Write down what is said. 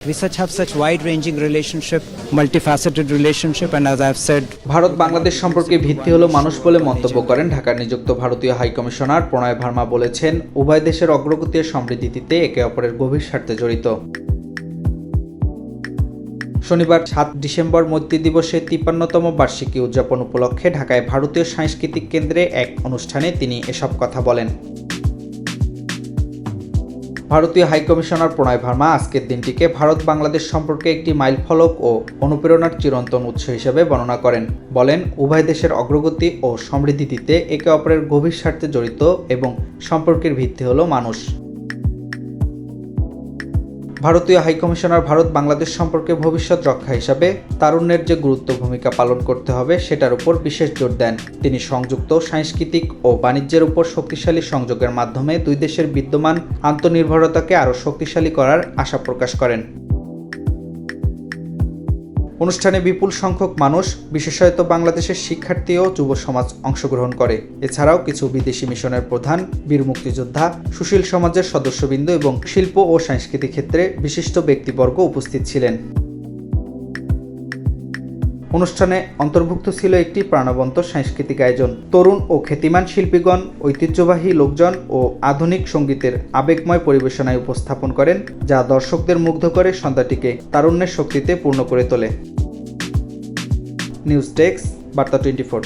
We have such wide-ranging relationship, multifaceted relationship, and as I've said, Bharat Bangladesh সম্পর্কে ভিত্তি হলো মানুষ বলে মন্তব্য করেন ঢাকার নিযুক্ত ভারতীয় হাই কমিশনার প্রণয় ভার্মা। বলেছেন, উভয় দেশের অগ্রগতি ও সমৃদ্ধিতে একে অপরের গভীর স্বার্থে জড়িত। শনিবার ৭ ডিসেম্বর মৈত্রী দিবসের ৫৩তম বার্ষিকী উদযাপন উপলক্ষে ঢাকায় ভারতীয় সাংস্কৃতিক কেন্দ্রে এক অনুষ্ঠানে তিনি এসব কথা বলেন। ভারতীয় হাই কমিশনার প্রণয় ভার্মা আজকের দিনটিকে ভারত বাংলাদেশ সম্পর্কে একটি মাইলফলক ও অনুপ্রেরণার চিরন্তন উৎস হিসেবে বর্ণনা করেন। বলেন, উভয় দেশের অগ্রগতি ও সমৃদ্ধিতে একে অপরের গভীর স্বার্থে জড়িত এবং সম্পর্কের ভিত্তি হলো মানুষ। ভারতীয় হাই কমিশনার ভারত বাংলাদেশ সম্পর্কে ভবিষ্যৎ রক্ষা হিসাবে তারুণ্যের যে গুরুত্বপূর্ণ ভূমিকা পালন করতে হবে সেটার উপর বিশেষ জোর দেন। তিনি সংযুক্ত সাংস্কৃতিক ও বাণিজ্যের উপর শক্তিশালী সংযোগের মাধ্যমে দুই দেশের বিদ্যমান আন্তঃনির্ভরতাকে আরও শক্তিশালী করার আশা প্রকাশ করেন। অনুষ্ঠানে বিপুল সংখ্যক মানুষ, বিশেষত বাংলাদেশের শিক্ষার্থী ও যুব সমাজ অংশগ্রহণ করে। এছাড়াও কিছু বিদেশি মিশনের প্রধান, বীর মুক্তিযোদ্ধা, সুশীল সমাজের সদস্যবৃন্দ এবং শিল্প ও সাংস্কৃতিক ক্ষেত্রে বিশিষ্ট ব্যক্তিবর্গ উপস্থিত ছিলেন। অনুষ্ঠানে অন্তর্ভুক্ত ছিল একটি প্রাণবন্ত সাংস্কৃতিক আয়োজন। তরুণ ও খ্যাতিমান শিল্পীগণ ঐতিহ্যবাহী লোকজন ও আধুনিক সঙ্গীতের আবেগময় পরিবেশনায় উপস্থাপন করেন, যা দর্শকদের মুগ্ধ করে সন্ধ্যাটিকে তারুণ্যের শক্তিতে পূর্ণ করে তোলে। নিউজ ডেস্ক, বার্তা 24।